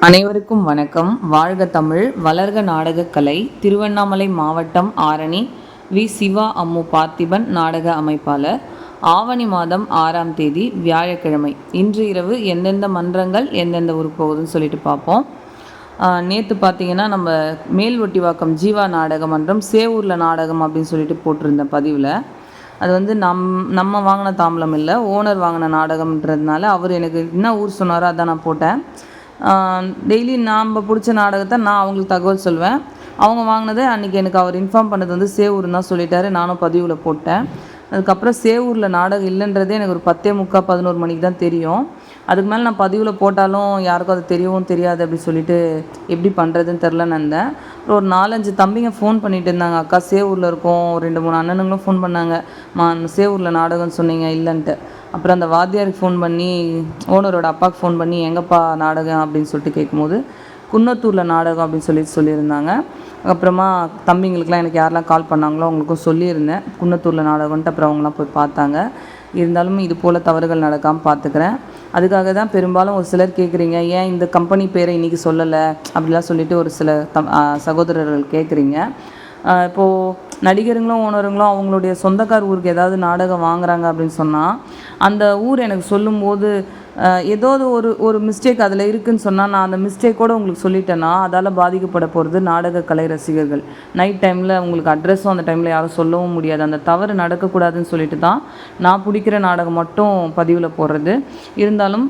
அனைவருக்கும் வணக்கம். வாழ்க தமிழ், வளர்க நாடகக்கலை. திருவண்ணாமலை மாவட்டம் ஆரணி வி. சிவா அம்மு பார்த்திபன் நாடக அமைப்பாளர். ஆவணி மாதம் 6ஆம் தேதி வியாழக்கிழமை. இன்று இரவு எந்தெந்த மன்றங்கள் எந்தெந்த ஊருக்கு போகுதுன்னு சொல்லிட்டு பார்ப்போம். நேற்று பார்த்தீங்கன்னா நம்ம மேல் ஒட்டிவாக்கம் ஜீவா நாடக மன்றம் சேவூரில் நாடகம் அப்படின்னு சொல்லிட்டு போட்டிருந்தேன் பதிவில். அது வந்து நம்ம வாங்கின தாம்பலம் இல்லை, ஓனர் வாங்கின நாடகம்ன்றதுனால அவர் எனக்கு என்ன ஊர் சொன்னாரோ அதான் நான் போட்டேன். டெய்லி நாம் பிடிச்ச நாடகத்தை நான் அவங்களுக்கு தகவல் சொல்வேன். அவங்க வாங்கினதை அன்றைக்கி எனக்கு அவர் இன்ஃபார்ம் பண்ணது வந்து சேவூர்னு தான் சொல்லிட்டாரு. நானும் பதிவில் போட்டேன். அதுக்கப்புறம் சேவூரில் நாடகம் இல்லைன்றதே எனக்கு ஒரு 10:45 11 மணிக்கு தான் தெரியும். அதுக்கு மேலே நான் பதிவில் போட்டாலும் யாருக்கும் அது தெரியவும் தெரியாது அப்படி சொல்லிட்டு எப்படி பண்ணுறதுன்னு தெரிலன்னு இருந்தேன். அப்புறம் ஒரு 4-5 தம்பிங்க ஃபோன் பண்ணிட்டு இருந்தாங்க. அக்கா சேவூரில் இருக்கோம். 2-3 அண்ணனுங்களும் ஃபோன் பண்ணாங்க. சேவூரில் நாடகம்னு சொன்னீங்க இல்லைன்ட்டு. அப்புறம் அந்த வாத்தியாருக்கு ஃபோன் பண்ணி ஓனரோட அப்பாவுக்கு ஃபோன் பண்ணி எங்கப்பா நாடகம் அப்படின்னு சொல்லிட்டு கேட்கும்போது குன்னத்தூரில் நாடகம் அப்படின்னு சொல்லியிருந்தாங்க. அப்புறமா தம்பிங்களுக்கெலாம் எனக்கு யாரெல்லாம் கால் பண்ணாங்களோ அவங்களுக்கும் சொல்லியிருந்தேன் குன்னத்தூரில் நாடகம்ன்ட்டு. அப்புறம் அவங்களாம் போய் பார்த்தாங்க. இருந்தாலும் இது போல் தவறுகள் நடக்காமல் பார்த்துக்கிறேன். அதுக்காக தான் பெரும்பாலும் ஒரு சிலர் கேட்குறீங்க, ஏன் இந்த கம்பெனி பேரை இன்றைக்கி சொல்லலை அப்படிலாம் சொல்லிவிட்டு ஒரு சில சகோதரர்கள் கேட்குறீங்க. இப்போது நடிகருங்களும் ஓனருங்களும் அவங்களுடைய சொந்தக்கார் ஊருக்கு ஏதாவது நாடகம் வாங்குறாங்க அப்படின்னு சொன்னால் அந்த ஊர் எனக்கு சொல்லும்போது ஏதாவது ஒரு மிஸ்டேக் அதில் இருக்குதுன்னு சொன்னால் நான் அந்த மிஸ்டேக்கோடு உங்களுக்கு சொல்லிட்டேன்னா அதால் பாதிக்கப்பட போகிறது நாடக கலை ரசிகர்கள். நைட் டைமில் உங்களுக்கு அட்ரெஸும் அந்த டைமில் யாரும் சொல்லவும் முடியாது. அந்த தவறு நடக்கக்கூடாதுன்னு சொல்லிட்டு தான் நான் பிடிக்கிற நாடகம் மட்டும் பதிவில் போடுறது. இருந்தாலும்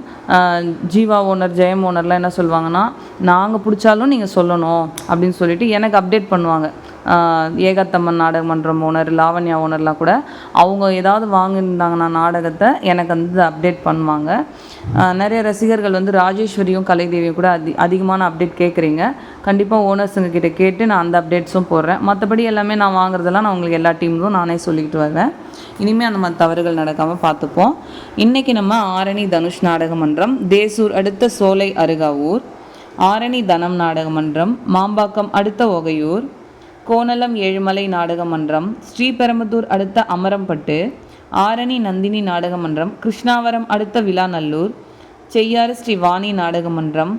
ஜீவா ஓனர் ஜெயம் ஓனர்லாம் என்ன சொல்லுவாங்கன்னா, நாங்கள் பிடிச்சாலும் நீங்கள் சொல்லணும் அப்படின்னு சொல்லிட்டு எனக்கு அப்டேட் பண்ணுவாங்க. ஏகாத்தம்மன் நாடக மன்றம் ஓனர், லாவண்யா ஓனர்லாம் கூட அவங்க ஏதாவது வாங்கியிருந்தாங்கன்னா நாடகத்தை எனக்கு வந்து அப்டேட் பண்ணுவாங்க. நிறைய ரசிகர்கள் வந்து ராஜேஸ்வரியும் கலைதேவியும் கூட அதிகமான அப்டேட் கேட்குறீங்க. கண்டிப்பாக ஓனர்ஸுங்க கிட்டே கேட்டு நான் அந்த அப்டேட்ஸும் போடுறேன். மற்றபடி எல்லாமே நான் வாங்குறதெல்லாம் நான் உங்களுக்கு எல்லா டீமும் நானே சொல்லிக்கிட்டு வருவேன். இனிமேல் அந்த மாதிரி தவறுகள் நடக்காமல் பார்த்துப்போம். இன்றைக்கி நம்ம ஆரணி தனுஷ் நாடக மன்றம், தேசூர் அடுத்த சோலை அருகாவூர், ஆரணி தனம் நாடக மன்றம், மாம்பாக்கம் அடுத்த ஒகையூர், கோணலம் ஏழுமலை நாடக மன்றம், ஸ்ரீபெரும்புதூர் அடுத்த அமரம்பட்டு, ஆரணி நந்தினி நாடக மன்றம், கிருஷ்ணாவரம் அடுத்த விலாநல்லூர், செய்யாறு ஸ்ரீ வாணி நாடக மன்றம்,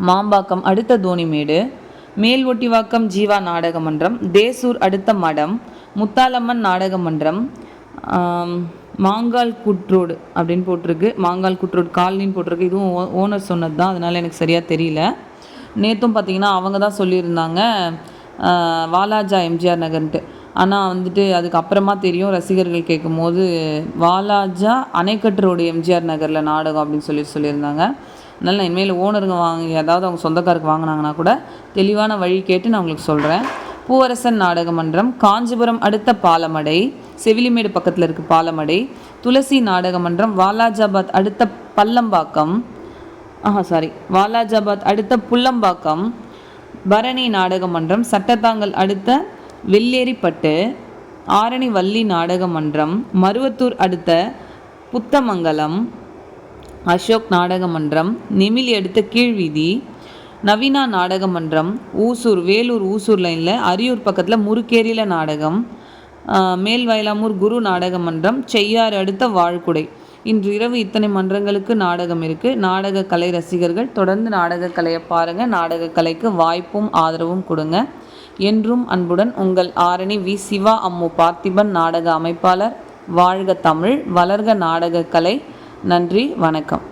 மாம்பாக்கம் அடுத்த தோணிமேடு, மேல் ஒட்டிவாக்கம் ஜீவா நாடக மன்றம், தேசூர் அடுத்த மடம், முத்தாலம்மன் நாடக மன்றம், மாங்கால் குட்ரோடு அப்படின்னு போட்டிருக்கு. மாங்கால் குட்ரோடு காலனின்னு போட்டிருக்கு. இதுவும் ஓனர் சொன்னது தான், அதனால் எனக்கு சரியாக தெரியல. நேற்றும் பார்த்திங்கன்னா அவங்க தான் சொல்லியிருந்தாங்க வாலாஜா எம்ஜிஆர் நகர்ன்ட்டு. ஆனால் வந்துட்டு அதுக்கப்புறமா தெரியும் ரசிகர்கள் கேட்கும் போது வாலாஜா அணைக்கட்டு ரோடு எம்ஜிஆர் நகரில் நாடகம் அப்படின்னு சொல்லியிருந்தாங்க. அதனால் நான் இனிமேல் ஓனருங்க ஏதாவது அவங்க சொந்தக்காருக்கு வாங்கினாங்கன்னா கூட தெளிவான வழி கேட்டு நான் உங்களுக்கு சொல்கிறேன். பூவரசன் நாடக மன்றம், காஞ்சிபுரம் அடுத்த பாலமடை, செவிலிமேடு பக்கத்தில் இருக்குது பாலமடை, துளசி நாடக மன்றம், வாலாஜாபாத் அடுத்த வாலாஜாபாத் அடுத்த புல்லம்பாக்கம், பரணி நாடக மன்றம், சட்டத்தாங்கல் அடுத்த வெள்ளேரிப்பட்டு, ஆரணி வள்ளி நாடக மன்றம், மருவத்தூர் அடுத்த புத்தமங்கலம், அசோக் நாடக மன்றம், நெமிலி அடுத்த கீழ்வீதி, நவீனா நாடக மன்றம், வேலூர் ஊசூர் லைனில் அரியூர் பக்கத்தில் முறுக்கேரியில் நாடகம், மேல்வயலாமூர் குரு நாடக மன்றம், செய்யாறு அடுத்த வாழ்குடை. இன்று இரவு இத்தனை மன்றங்களுக்கு நாடகம் இருக்குது. நாடக கலை ரசிகர்கள் தொடர்ந்து நாடக கலையை பாருங்கள். நாடக கலைக்கு வாய்ப்பும் ஆதரவும் கொடுங்க. என்றும் அன்புடன் உங்கள் ஆரணி வி. சிவா அம்மு பார்த்திபன் நாடக அமைப்பாளர். வாழ்க தமிழ், வளர்க நாடக கலை. நன்றி, வணக்கம்.